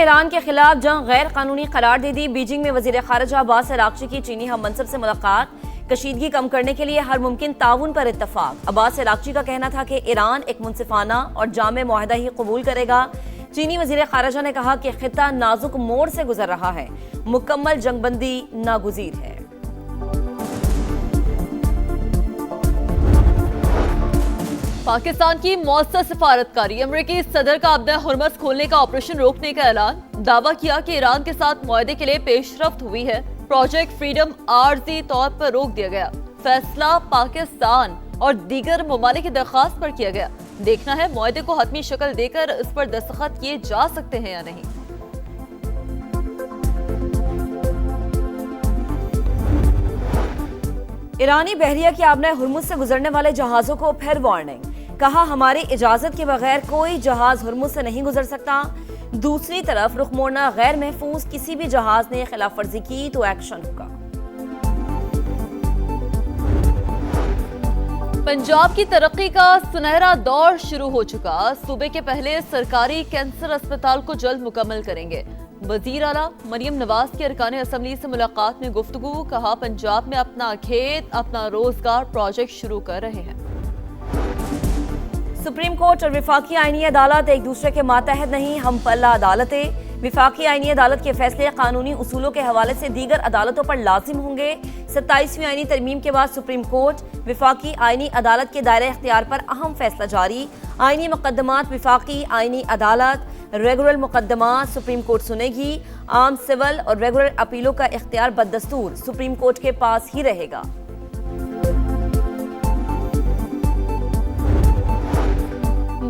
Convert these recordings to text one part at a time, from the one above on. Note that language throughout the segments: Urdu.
ایران کے خلاف جنگ غیر قانونی قرار دے دی۔ بیجنگ میں وزیر خارجہ عباس عراقچی کی چینی ہم منصب سے ملاقات، کشیدگی کم کرنے کے لیے ہر ممکن تعاون پر اتفاق۔ عباس عراقچی کا کہنا تھا کہ ایران ایک منصفانہ اور جامع معاہدہ ہی قبول کرے گا۔ چینی وزیر خارجہ نے کہا کہ خطہ نازک موڑ سے گزر رہا ہے، مکمل جنگ بندی ناگزیر ہے۔ پاکستان کی مؤثر سفارتکاری، امریکی صدر کا اپنا ہرمز کھولنے کا آپریشن روکنے کا اعلان، دعویٰ کیا کہ ایران کے ساتھ معاہدے کے لیے پیش رفت ہوئی ہے، پروجیکٹ فریڈم عارضی طور پر روک دیا گیا، فیصلہ پاکستان اور دیگر ممالک کی درخواست پر کیا گیا، دیکھنا ہے معاہدے کو حتمی شکل دے کر اس پر دستخط کیے جا سکتے ہیں یا نہیں۔ ایرانی بحریہ کی آبنہ ہرمز سے گزرنے والے جہازوں کو پھر وارننگ، کہا ہماری اجازت کے بغیر کوئی جہاز ہرمز سے نہیں گزر سکتا۔ دوسری طرف رخ موڑنا غیر محفوظ، کسی بھی جہاز نے خلاف ورزی کی تو ایکشن ہوگا۔ پنجاب کی ترقی کا سنہرا دور شروع ہو چکا، صوبے کے پہلے سرکاری کینسر اسپتال کو جلد مکمل کریں گے۔ وزیر اعلیٰ مریم نواز کی ارکان اسمبلی سے ملاقات میں گفتگو، کہا پنجاب میں اپنا کھیت اپنا روزگار پروجیکٹ شروع کر رہے ہیں۔ سپریم کورٹ اور وفاقی آئینی عدالت ایک دوسرے کے ماتحت نہیں، ہم پلہ عدالتیں۔ وفاقی آئینی عدالت کے فیصلے قانونی اصولوں کے حوالے سے دیگر عدالتوں پر لازم ہوں گے۔ 27ویں آئینی ترمیم کے بعد سپریم کورٹ وفاقی آئینی عدالت کے دائرہ اختیار پر اہم فیصلہ جاری۔ آئینی مقدمات وفاقی آئینی عدالت، ریگولر مقدمات سپریم کورٹ سنے گی۔ عام سول اور ریگولر اپیلوں کا اختیار بدستور سپریم کورٹ کے پاس ہی رہے گا۔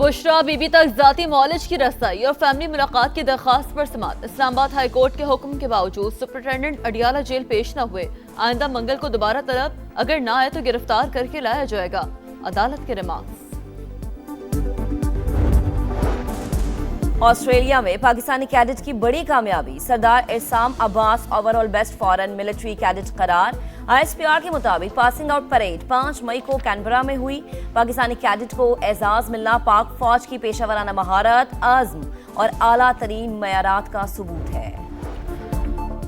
بشرا بی بی تک ذاتی معالج کی رسائی اور فیملی ملاقات کی درخواست پر سماعت، اسلام آباد ہائی کورٹ کے حکم کے باوجود سپرنٹینڈنٹ اڈیالہ جیل پیش نہ ہوئے، آئندہ منگل کو دوبارہ طلب، اگر نہ آئے تو گرفتار کر کے لایا جائے گا، عدالت کے ریمارکس۔ آسٹریلیا میں پاکستانی کیڈٹ کی بڑی کامیابی، Sardar Arsam Abbas overall best foreign military cadet قرار۔ ISPR کے مطابق پاسنگ آؤٹ پریڈ 5 مئی کو کینبرا میں ہوئی۔ پاکستانی کیڈٹ کو اعزاز ملنا پاک فوج کی پیشہ ورانہ مہارت، عزم اور اعلیٰ ترین معیارات کا ثبوت ہے۔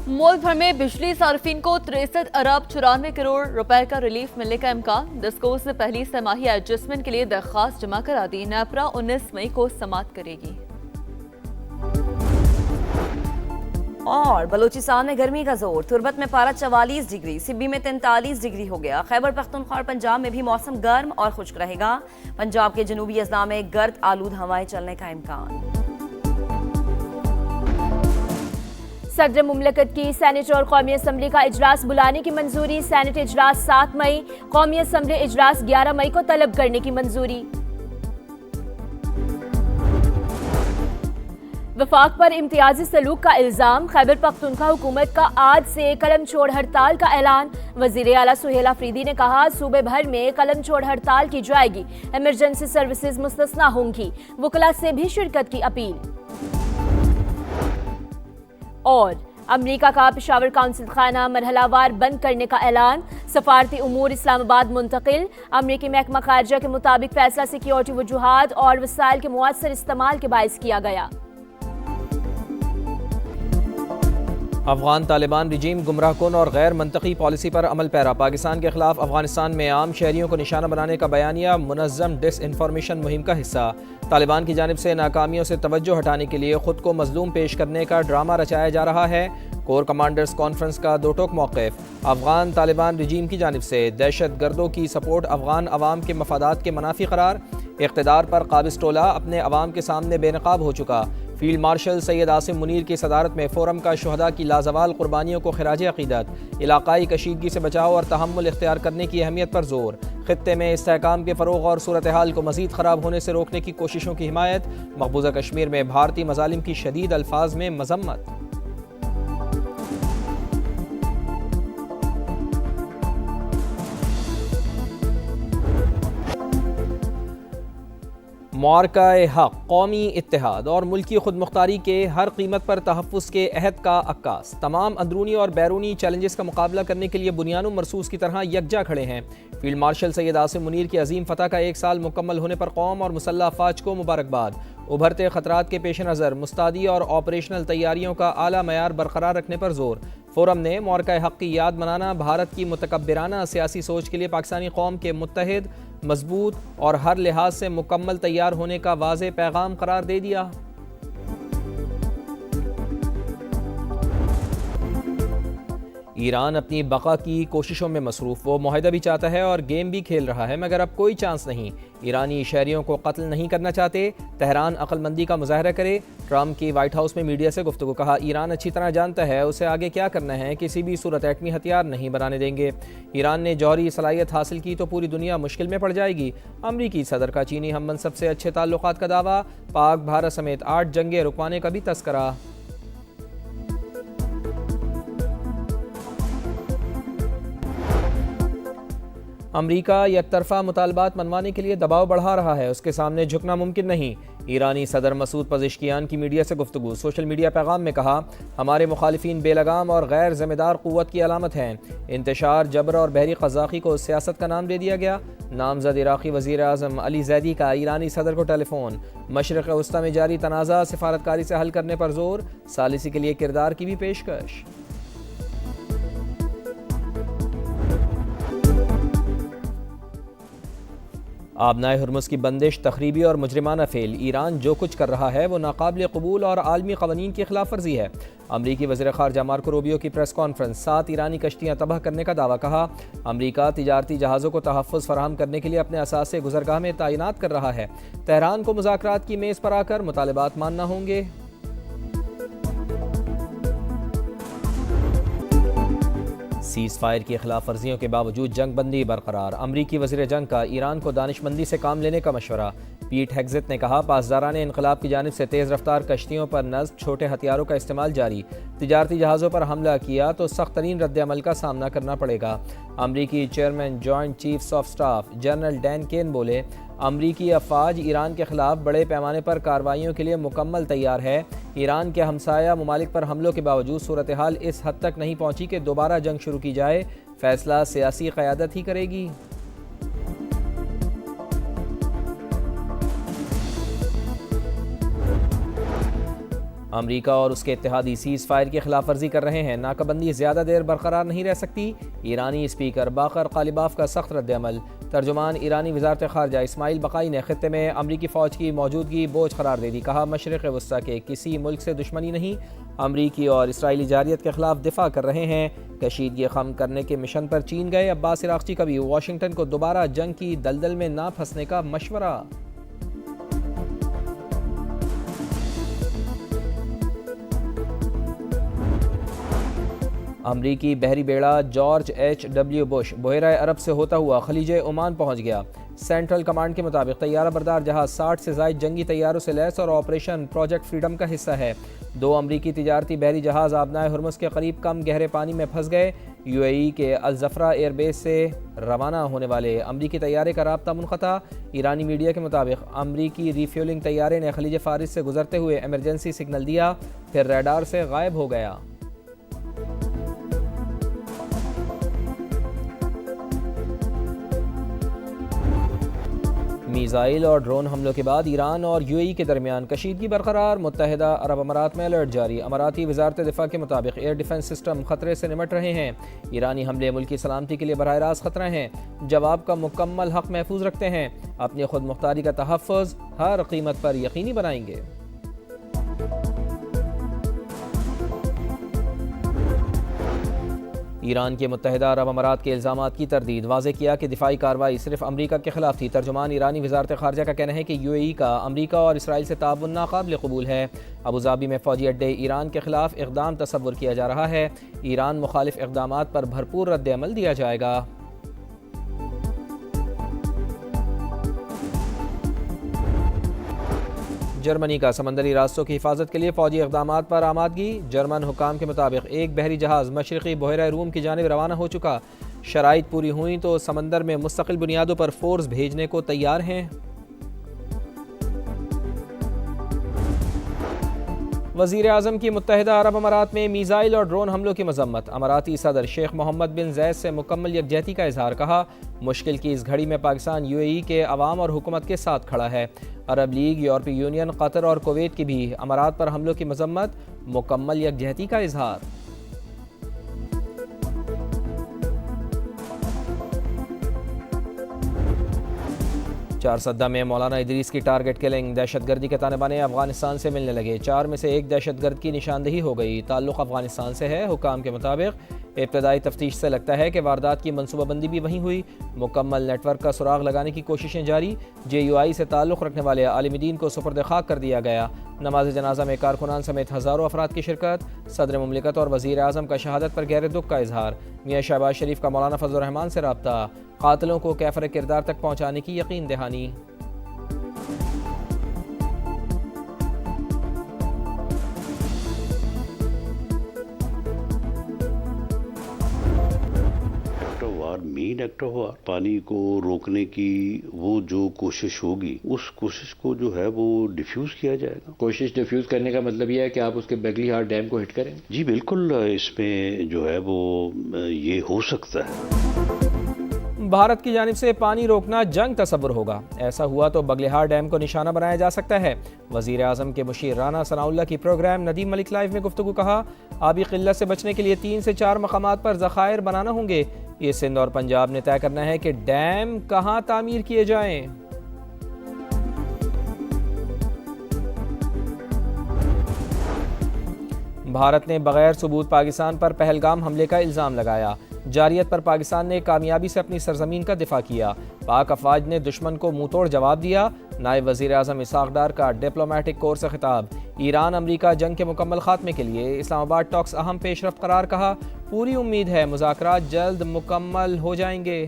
ملک بھر میں بجلی صارفین کو 63 ارب 94 کروڑ روپے کا ریلیف ملنے کا امکان، ڈسکو سے پہلی سہ ماہی ایڈجسٹمنٹ کے لیے درخواست جمع کرا دی، نیپرا 19 مئی کو سماعت کرے گی۔ اور بلوچستان میں گرمی کا زور، تربت میں پارہ 44 ڈگری، سبی میں 43 ڈگری ہو گیا۔ خیبر پختونخوا اور پنجاب میں بھی موسم گرم اور خشک رہے گا، پنجاب کے جنوبی اضلاع میں گرد آلود ہوائیں چلنے کا امکان۔ صدر مملکت کی سینٹ اور قومی اسمبلی کا اجلاس بلانے کی منظوری، سینٹ اجلاس 7 مئی، قومی اسمبلی اجلاس 11 مئی کو طلب کرنے کی منظوری۔ وفاق پر امتیازی سلوک کا الزام، خیبر پختونخوا حکومت کا آج سے قلم چھوڑ ہڑتال کا اعلان، وزیر اعلیٰ سہیل آفریدی نے کہا صوبے بھر میں قلم چھوڑ ہڑتال کی جائے گی، ایمرجنسی سروسز مستثنی ہوں گی، وکلاء سے بھی شرکت کی اپیل۔ اور امریکہ کا پشاور کونسل خانہ مرحلہ وار بند کرنے کا اعلان، سفارتی امور اسلام آباد منتقل، امریکی محکمہ خارجہ کے مطابق فیصلہ سیکیورٹی وجوہات اور وسائل کے مؤثر استعمال کے باعث کیا گیا۔ افغان طالبان رجیم گمراہ کن اور غیر منطقی پالیسی پر عمل پیرا، پاکستان کے خلاف افغانستان میں عام شہریوں کو نشانہ بنانے کا بیانیہ منظم ڈس انفارمیشن مہم کا حصہ، طالبان کی جانب سے ناکامیوں سے توجہ ہٹانے کے لیے خود کو مظلوم پیش کرنے کا ڈرامہ رچایا جا رہا ہے، کور کمانڈرز کانفرنس کا دو ٹوک موقف، افغان طالبان رجیم کی جانب سے دہشت گردوں کی سپورٹ افغان عوام کے مفادات کے منافی قرار، اقتدار پر قابض ٹولہ اپنے عوام کے سامنے بے نقاب ہو چکا، فیلڈ مارشل سید عاصم منیر کی صدارت میں فورم کا شہداء کی لازوال قربانیوں کو خراج عقیدت، علاقائی کشیدگی سے بچاؤ اور تحمل اختیار کرنے کی اہمیت پر زور، خطے میں استحکام کے فروغ اور صورتحال کو مزید خراب ہونے سے روکنے کی کوششوں کی حمایت، مقبوضہ کشمیر میں بھارتی مظالم کی شدید الفاظ میں مذمت۔ معرکہ حق، قومی اتحاد اور ملکی خود مختاری کے ہر قیمت پر تحفظ کے عہد کا عکاس، تمام اندرونی اور بیرونی چیلنجز کا مقابلہ کرنے کے لیے بنیانوں مرصوص کی طرح یکجا کھڑے ہیں۔ فیلڈ مارشل سید عاصم منیر کی عظیم فتح کا 1 سال مکمل ہونے پر قوم اور مسلح افواج کو مبارکباد، ابھرتے خطرات کے پیش نظر مستعدی اور آپریشنل تیاریوں کا اعلیٰ معیار برقرار رکھنے پر زور۔ فورم نے معرکہ حق کی یاد منانا بھارت کی متکبرانہ سیاسی سوچ کے لیے پاکستانی قوم کے متحد، مضبوط اور ہر لحاظ سے مکمل تیار ہونے کا واضح پیغام قرار دے دیا۔ ایران اپنی بقا کی کوششوں میں مصروف، وہ معاہدہ بھی چاہتا ہے اور گیم بھی کھیل رہا ہے، مگر اب کوئی چانس نہیں۔ ایرانی شہریوں کو قتل نہیں کرنا چاہتے، تہران عقل مندی کا مظاہرہ کرے۔ ٹرمپ کی وائٹ ہاؤس میں میڈیا سے گفتگو، کہا ایران اچھی طرح جانتا ہے اسے آگے کیا کرنا ہے، کسی بھی صورت ایٹمی ہتھیار نہیں بنانے دیں گے۔ ایران نے جوہری صلاحیت حاصل کی تو پوری دنیا مشکل میں پڑ جائے گی۔ امریکی صدر کا چینی ہم منصب سے اچھے تعلقات کا دعویٰ، پاک بھارت سمیت 8 جنگیں رکوانے کا بھی تذکرہ۔ امریکہ یک طرفہ مطالبات منوانے کے لیے دباؤ بڑھا رہا ہے، اس کے سامنے جھکنا ممکن نہیں۔ ایرانی صدر مسعود پزشکیان کی میڈیا سے گفتگو، سوشل میڈیا پیغام میں کہا، ہمارے مخالفین بے لگام اور غیر ذمہ دار قوت کی علامت ہیں۔ انتشار، جبر اور بحری قزاقی کو سیاست کا نام دے دیا گیا۔ نامزد عراقی وزیر اعظم علی زیدی کا ایرانی صدر کو ٹیلی فون، مشرق وسطی میں جاری تنازع سفارتکاری سے حل کرنے پر زور، ثالثی کے لیے کردار کی بھی پیشکش۔ آبنائے ہرمز کی بندش تخریبی اور مجرمانہ فعل، ایران جو کچھ کر رہا ہے وہ ناقابل قبول اور عالمی قوانین کی خلاف ورزی ہے۔ امریکی وزیر خارجہ مارکو روبیو کی پریس کانفرنس، 7 ایرانی کشتیاں تباہ کرنے کا دعویٰ، کہا امریکہ تجارتی جہازوں کو تحفظ فراہم کرنے کے لیے اپنے اثاثے گزرگاہ میں تعینات کر رہا ہے۔ تہران کو مذاکرات کی میز پر آ کر مطالبات ماننا ہوں گے۔ سیز فائر کی خلاف ورزیوں کے باوجود جنگ بندی برقرار، امریکی وزیر جنگ کا ایران کو دانش مندی سے کام لینے کا مشورہ۔ پیٹ ہیگزت نے کہا، پاسداران انقلاب کی جانب سے تیز رفتار کشتیوں پر نصب، چھوٹے ہتھیاروں کا استعمال جاری، تجارتی جہازوں پر حملہ کیا تو سخت ترین رد عمل کا سامنا کرنا پڑے گا۔ امریکی chairman joint chiefs of staff general Dan Caine بولے، امریکی افواج ایران کے خلاف بڑے پیمانے پر کارروائیوں کے لیے مکمل تیار ہے۔ ایران کے ہمسایہ ممالک پر حملوں کے باوجود صورتحال اس حد تک نہیں پہنچی کہ دوبارہ جنگ شروع کی جائے، فیصلہ سیاسی قیادت ہی کرے گی۔ امریکہ اور اس کے اتحادی سیز فائر کی خلاف ورزی کر رہے ہیں، ناکہ بندی زیادہ دیر برقرار نہیں رہ سکتی۔ ایرانی اسپیکر باقر قالیباف کا سخت رد عمل۔ ترجمان ایرانی وزارت خارجہ اسماعیل بقائی نے خطے میں امریکی فوج کی موجودگی بوجھ قرار دے دی، کہا مشرق وسطی کے کسی ملک سے دشمنی نہیں، امریکی اور اسرائیلی جارحیت کے خلاف دفاع کر رہے ہیں۔ کشیدگی خم کرنے کے مشن پر چین گئے عباس عراقچی کا بھی واشنگٹن کو دوبارہ جنگ کی دلدل میں نہ پھنسنے کا مشورہ۔ امریکی بحری بیڑا جارج ایچ ڈبلیو بش بحیرہ عرب سے ہوتا ہوا خلیج عمان پہنچ گیا۔ سینٹرل کمانڈ کے مطابق طیارہ بردار جہاز 60 سے زائد جنگی طیاروں سے لیس اور آپریشن پروجیکٹ فریڈم کا حصہ ہے۔ 2 امریکی تجارتی بحری جہاز آبنائے ہرمز کے قریب کم گہرے پانی میں پھنس گئے۔ یو اے ای کے الزفرا ایئر بیس سے روانہ ہونے والے امریکی طیارے کا رابطہ منقطع۔ ایرانی میڈیا کے مطابق امریکی ری فیولنگ طیارے نے خلیج فارس سے گزرتے ہوئے ایمرجنسی سگنل دیا، پھر ریڈار سے غائب ہو گیا۔ میزائل اور ڈرون حملوں کے بعد ایران اور یو اے ای کے درمیان کشیدگی برقرار، متحدہ عرب امارات میں الرٹ جاری۔ اماراتی وزارت دفاع کے مطابق ایئر ڈیفنس سسٹم خطرے سے نمٹ رہے ہیں۔ ایرانی حملے ملکی سلامتی کے لیے براہ راست خطرہ ہیں، جواب کا مکمل حق محفوظ رکھتے ہیں، اپنی خود مختاری کا تحفظ ہر قیمت پر یقینی بنائیں گے۔ ایران کے متحدہ عرب امارات کے الزامات کی تردید، واضح کیا کہ دفاعی کارروائی صرف امریکہ کے خلاف تھی۔ ترجمان ایرانی وزارت خارجہ کا کہنا ہے کہ یو اے ای کا امریکہ اور اسرائیل سے تعاون ناقابل قبول ہے۔ ابوظہبی میں فوجی اڈے ایران کے خلاف اقدام تصور کیا جا رہا ہے، ایران مخالف اقدامات پر بھرپور رد عمل دیا جائے گا۔ جرمنی کا سمندری راستوں کی حفاظت کے لیے فوجی اقدامات پر آمادگی۔ جرمن حکام کے مطابق ایک بحری جہاز مشرقی بحیرہ روم کی جانب روانہ ہو چکا، شرائط پوری ہوئیں تو سمندر میں مستقل بنیادوں پر فورس بھیجنے کو تیار ہیں۔ وزیر اعظم کی متحدہ عرب امارات میں میزائل اور ڈرون حملوں کی مذمت۔ اماراتی صدر شیخ محمد بن زید سے مکمل یکجہتی کا اظہار، کہا مشکل کی اس گھڑی میں پاکستان UAE کے عوام اور حکومت کے ساتھ کھڑا ہے۔ عرب لیگ، یورپی یونین، قطر اور کویت کی بھی امارات پر حملوں کی مذمت، مکمل یکجہتی کا اظہار۔ چارسدہ میں مولانا ادریس کی ٹارگٹ کلنگ، دہشت گردی کے تانے بانے افغانستان سے ملنے لگے، 4 میں سے 1 دہشت گرد کی نشاندہی ہو گئی، تعلق افغانستان سے ہے۔ حکام کے مطابق ابتدائی تفتیش سے لگتا ہے کہ واردات کی منصوبہ بندی بھی وہیں ہوئی۔ مکمل نیٹ ورک کا سراغ لگانے کی کوششیں جاری، JUI سے تعلق رکھنے والے عالم دین کو سپرد خاک کر دیا گیا۔ نماز جنازہ میں کارکنان سمیت ہزاروں افراد کی شرکت، صدر مملکت اور وزیر اعظم کا شہادت پر گہرے دکھ کا اظہار۔ میاں شہباز شریف کا مولانا فضل الرحمان سے رابطہ، قاتلوں کو کیفر کردار تک پہنچانے کی یقین دہانی۔ مین ایکٹ آف وار، پانی کو روکنے کی وہ جو کوشش ہوگی، اس کوشش کو جو ہے وہ ڈیفیوز کیا جائے گا۔ کوشش ڈیفیوز کرنے کا مطلب یہ ہے کہ آپ اس کے بیگلی ہارٹ ڈیم کو ہٹ کریں؟ جی بالکل، اس میں جو ہے وہ یہ ہو سکتا ہے۔ بھارت کی جانب سے پانی روکنا جنگ تصور ہوگا، ایسا ہوا تو بگلیہار ڈیم کو نشانہ بنایا جا سکتا ہے۔ وزیر اعظم کے مشیر رانا ثناء اللہ کی پروگرام ندیم ملک لائیو میں گفتگو، کہا آبی قلت سے بچنے کے لیے 3 سے 4 مقامات پر ذخائر بنانا ہوں گے، یہ سندھ اور پنجاب نے طے کرنا ہے کہ ڈیم کہاں تعمیر کیے جائیں۔ بھارت نے بغیر ثبوت پاکستان پر پہلگام حملے کا الزام لگایا، جارحیت پر پاکستان نے کامیابی سے اپنی سرزمین کا دفاع کیا، پاک افواج نے دشمن کو منہ توڑ جواب دیا۔ نائب وزیر اعظم اسحاق ڈار کا ڈپلومیٹک کور سے خطاب، ایران امریکہ جنگ کے مکمل خاتمے کے لیے اسلام آباد ٹاکس اہم پیش رفت قرار، کہا پوری امید ہے مذاکرات جلد مکمل ہو جائیں گے۔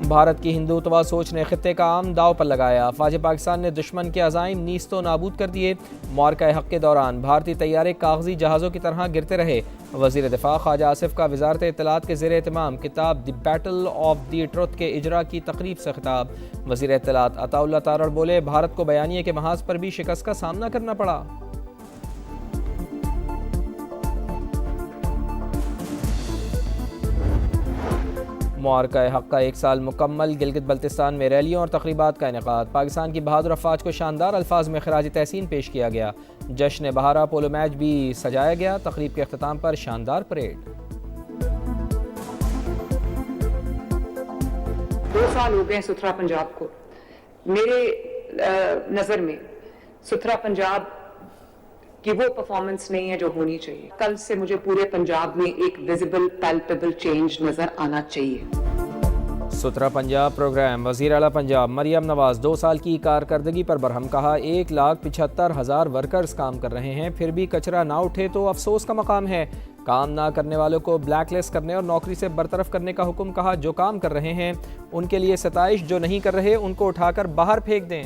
بھارت کی ہندوتوا سوچ نے خطے کا عام داؤ پر لگایا، فوج پاکستان نے دشمن کے عزائم نیست و نابود کر دیے۔ معرکہ حق کے دوران بھارتی طیارے کاغذی جہازوں کی طرح گرتے رہے۔ وزیر دفاع خواجہ آصف کا وزارت اطلاعات کے زیر اہتمام کتاب دی بیٹل آف دی ٹروتھ کے اجرا کی تقریب سے خطاب۔ وزیر اطلاعات عطا اللہ تارڑ بولے بھارت کو بیانیے کے محاذ پر بھی شکست کا سامنا کرنا پڑا۔ معرکہ حق کا 1 سال مکمل، گلگت بلتستان میں ریلیوں اور تقریبات کا انعقاد، پاکستان کی بہادر افواج کو شاندار الفاظ میں خراج تحسین پیش کیا گیا۔ جشن بہارا پولو میچ بھی سجایا گیا، تقریب کے اختتام پر شاندار پریڈ۔ 2 سال ہو گئے ستھرا پنجاب کو، میرے نظر میں ستھرا پنجاب کی وہ پرفارمنس نہیں ہے جو ہونی چاہیے۔ کل سے مجھے پورے پنجاب میں ایک ویزیبل پیلپیبل چینج نظر آنا چاہیے۔ ستھرا پنجاب پروگرام، وزیر اعلیٰ پنجاب مریم نواز 2 سال کی کارکردگی پر برہم، کہا 1,75,000 ورکرز کام کر رہے ہیں، پھر بھی کچرا نہ اٹھے تو افسوس کا مقام ہے۔ کام نہ کرنے والوں کو بلیک لسٹ کرنے اور نوکری سے برطرف کرنے کا حکم، کہا جو کام کر رہے ہیں ان کے لیے ستائش، جو نہیں کر رہے ان کو اٹھا کر باہر پھینک دیں۔